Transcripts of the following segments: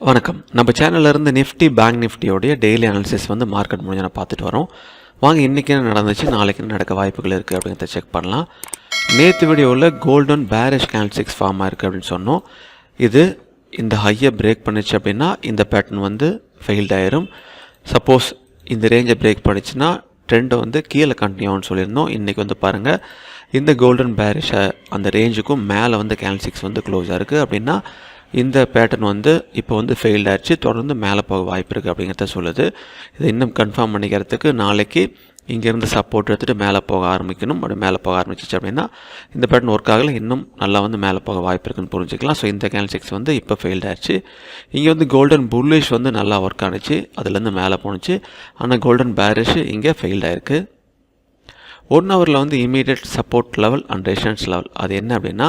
வணக்கம். நம்ம சேனல்ல இருந்து நிஃப்டி பேங்க் நிஃப்டியோடைய டெய்லி அனாலிசிஸ் மார்க்கெட் முடிஞ்ச பார்த்துட்டு வரோம். வாங்க இன்றைக்கி என்ன நடந்துச்சு, நாளைக்கு என்ன நடக்க வாய்ப்புகள் இருக்குது அப்படிங்கிறத செக் பண்ணலாம். நேற்று வீடியோவில் கோல்டன் பேரிஷ் கேண்டில்ஸ்டிக்ஸ் ஃபார்ம் ஆயிருக்கு அப்படின்னு சொன்னோம். இது இந்த ஹையை பிரேக் பண்ணிச்சு அப்படின்னா இந்த பேட்டர்ன் ஃபெயில்ட் ஆயிரும். சப்போஸ் இந்த ரேஞ்சை பிரேக் பண்ணிச்சுன்னா ட்ரெண்டை கீழே கண்டினியூ ஆகும்னு சொல்லியிருந்தோம். இன்றைக்கி பாருங்கள், இந்த கோல்டன் பேரிஷை அந்த ரேஞ்சுக்கும் மேலே கேண்டில்ஸ்டிக்ஸ் க்ளோஸ் ஆயிருக்கு. அப்படின்னா இந்த பேட்டர்ன் இப்போ ஃபெயில்ட் ஆகிடுச்சு, தொடர்ந்து மேலே போக வாய்ப்பு இருக்குது அப்படிங்கிறத சொல்லுது. இதை இன்னும் கன்ஃபார்ம் பண்ணிக்கிறதுக்கு நாளைக்கு இங்கேருந்து சப்போர்ட் எடுத்துகிட்டு மேலே போக ஆரம்பிக்கணும். அப்படி மேலே போக ஆரம்பிச்சிச்சு அப்படின்னா இந்த பேட்டர்ன் ஒர்க் ஆகலை, இன்னும் நல்லா மேலே போக வாய்ப்பு இருக்குன்னு புரிஞ்சுக்கலாம். ஸோ இந்த கேண்டில்ஸ்டிக்ஸ் இப்போ ஃபெயில்ட் ஆகிடுச்சு. இங்கே கோல்டன் புல்லிஷ் நல்லா ஒர்க் ஆனிச்சு, அதுலேருந்து மேலே போணுச்சு. ஆனால் கோல்டன் பேரிஷ் இங்கே ஃபெயில்ட் ஆகிருக்கு. 1 ஹவரில் immediate support level and resistance level அது என்ன அப்படின்னா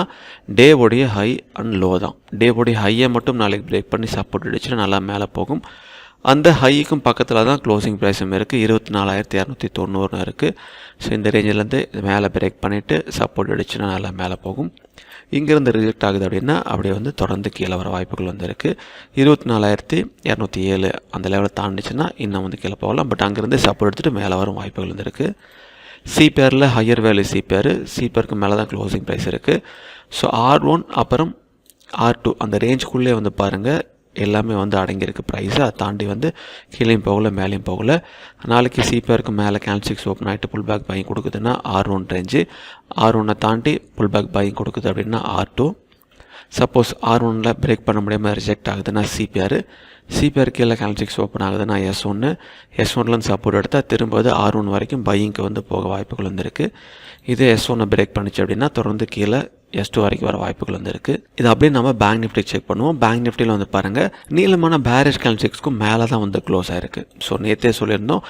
டேவோடைய ஹை அண்ட் லோ தான். டேவோடைய ஹையை மட்டும் நாளைக்கு பிரேக் பண்ணி சப்போர்ட் அடிச்சுன்னா நல்லா மேலே போகும். அந்த ஹைக்கும் பக்கத்தில் தான் க்ளோசிங் ப்ரைஸும் இருக்குது, 24,290 இருக்குது. ஸோ இந்த ரேஞ்சிலேருந்து மேலே பிரேக் பண்ணிவிட்டு சப்போர்ட் அடிச்சுன்னா நல்லா மேலே போகும். இங்கேருந்து ரிஜெக்ட் ஆகுது அப்படின்னா அப்படியே தொடர்ந்து கீழே வர வாய்ப்புகள் இருக்குது. 24,207 அந்த லெவலில் தாண்டிச்சுன்னா இன்னும் கீழே போகலாம். பட் அங்கேருந்து சப்போர்ட் எடுத்துகிட்டு மேலே வரும் வாய்ப்புகள் இருக்குது. சிபிஆரில் ஹையர் வேல்யூ சிபிஆருக்கு மேலே தான் க்ளோசிங் ப்ரைஸ் இருக்குது. ஸோ R1 அப்புறம் R2 அந்த ரேஞ்சுக்குள்ளே பாருங்கள் எல்லாமே அடங்கியிருக்கு ப்ரைஸு. அதை தாண்டி கீழேயும் போகலை மேலேயும் போகலை. நாளைக்கு சிபிஆருக்கு மேலே கேண்டில்ஸ்டிக்ஸ் ஓப்பன் ஆகிட்டு புல் பேக் பையிங் கொடுக்குதுன்னா R1 ரேஞ்சு, R1 தாண்டி புல் பேக் பையிங் கொடுக்குது அப்படின்னா R2. சப்போஸ் R1 பிரேக் பண்ண முடியாமல் ரிஜெக்ட் ஆகுதுன்னா சிபிஆர் கீழே கேண்டில்ஸ்டிக்ஸ் ஓப்பன் ஆகுதுன்னா S1லேருந்து சப்போர்ட் எடுத்தால் திரும்ப R1 வரைக்கும் பையிங்க்கு போக வாய்ப்புகள் இருக்குது. இது S1 பிரேக் பண்ணிச்சு அப்படின்னா தொடர்ந்து கீழே S2 வரைக்கும் வர வாய்ப்புகள் இருக்குது. இது அப்படியே நம்ம பேங்க் நிஃப்டி செக் பண்ணுவோம். பேங்க் நிஃப்டியில் பாருங்கள் நீளமான பேரிஷ் கேண்டில்ஸ்டிக்ஸ்க்கும் மேலே தான் க்ளோஸ் ஆகிருக்கு. ஸோ நேற்றே சொல்லியிருந்தோம்.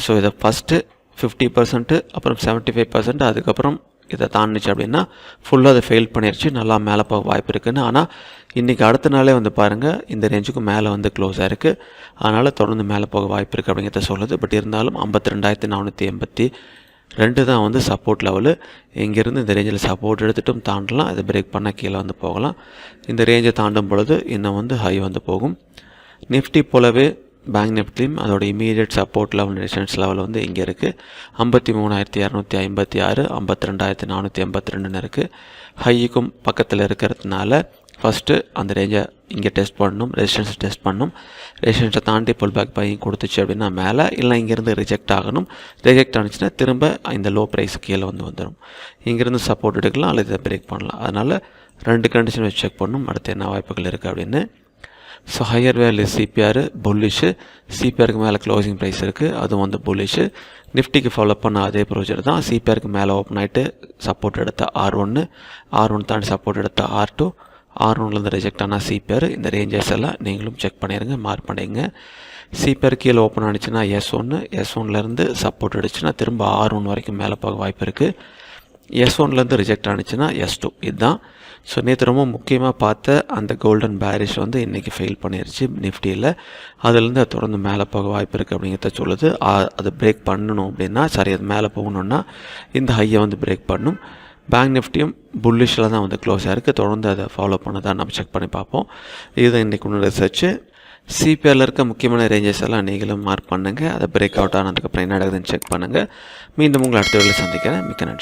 ஸோ இதை ஃபஸ்ட்டு 50%, அப்புறம் 75%, அதுக்கப்புறம் இதை தாண்டிச்சு அப்படின்னா ஃபுல்லாக அதை ஃபெயில் பண்ணிடுச்சு, நல்லா மேலே போக வாய்ப்பு இருக்குதுன்னு. ஆனால் இன்றைக்கி அடுத்த நாளே பாருங்கள் இந்த ரேஞ்சுக்கு மேலே க்ளோஸ் ஆகிருக்கு. அதனால் தொடர்ந்து மேலே போக வாய்ப்பு இருக்குது அப்படிங்கிறத சொல்லுது. பட் இருந்தாலும் 52,482 தான் சப்போர்ட் லெவலு. இங்கேருந்து இந்த ரேஞ்சில் சப்போர்ட் எடுத்துகிட்டும் தாண்டலாம், அதை பிரேக் பண்ண கீழே போகலாம். இந்த ரேஞ்சை தாண்டும் பொழுது இன்னும் ஹை போகும். நிஃப்டி போலவே பேங்க் நிஃப்டியும் அதோட immediate support level resistance level இங்கே இருக்குது. 53,256, 52,482 இருக்குது. ஹைக்கும் பக்கத்தில் இருக்கிறதுனால ஃபஸ்ட்டு அந்த ரேஞ்சை இங்கே டெஸ்ட் பண்ணணும், ரெசிஸ்டன்ஸை டெஸ்ட் பண்ணணும். ரெசிஸ்டன்ஸை தாண்டி புல் பேக் பையிங் கொடுத்துச்சு அப்படின்னா மேலே, இல்லை இங்கேருந்து ரிஜெக்ட் ஆகணும். ரிஜெக்ட் ஆனிச்சுன்னா திரும்ப இந்த லோ ப்ரைஸ் கீழே வந்துடும். இங்கேருந்து சப்போர்ட் எடுக்கலாம் அல்லது இதை பிரேக் பண்ணலாம். அதனால் 2 கண்டிஷன் வச்சு செக் பண்ணணும் அடுத்து என்ன வாய்ப்புகள் இருக்குது அப்படின்னு. So higher value CPR bullish, சிபிஆருக்கு மேலே க்ளோசிங் ப்ரைஸ் இருக்குது, அதுவும் புல்லிஷு. நிஃப்டிக்கு ஃபாலோ பண்ண அதே ப்ரொசீஜர் தான். சிபிஆருக்கு மேலே ஓப்பன் ஆகிட்டு சப்போர்ட் எடுத்த R1 தாண்டி சப்போர்ட் எடுத்த R2, R1லேருந்து ரிஜெக்ட் ஆனால் சிபிஆர். இந்த ரேஞ்சஸ் எல்லாம் நீங்களும் செக் பண்ணிடுங்க, மார்க் பண்ணிடுங்க. சிபிஆர் கீழே ஓப்பன் ஆனிச்சுன்னா S1லேருந்து சப்போர்ட் அடிச்சுன்னா திரும்ப R1 வரைக்கும் மேலே போக வாய்ப்பு இருக்குது. S1லேருந்து ரிஜெக்ட் ஆனிச்சுன்னா S2. இதுதான். ஸோ நேற்று ரொம்ப முக்கியமாக பார்த்த அந்த கோல்டன் பேரிஷ் இன்றைக்கி ஃபெயில் பண்ணிடுச்சு நிஃப்டியில். அதுலேருந்து அது தொடர்ந்து மேலே போக வாய்ப்பு இருக்குது அப்படிங்கிறத சொல்லுது. அதை பிரேக் பண்ணணும் அப்படின்னா அது மேலே போகணுன்னா இந்த ஹையை பிரேக் பண்ணணும். பேங்க் நிஃப்டியும் புல்லிஷில் தான் க்ளோஸ் ஆகிருக்கு. தொடர்ந்து அதை ஃபாலோ பண்ண தான் நம்ம செக் பண்ணி பார்ப்போம். இதுதான் இன்றைக்கி ஒன்று ரிசர்ச்சு. சிபிஆரில் இருக்க முக்கியமான ரேஞ்சஸ் எல்லாம் நீங்களும் மார்க் பண்ணுங்கள். அதை பிரேக் அவுட் ஆனதுக்கப்புறம் என்ன நடக்குதுன்னு செக் பண்ணுங்கள். மீண்டும் உங்களை அடுத்த வேலையில் சந்திக்கிறேன். மிக்க நன்றி.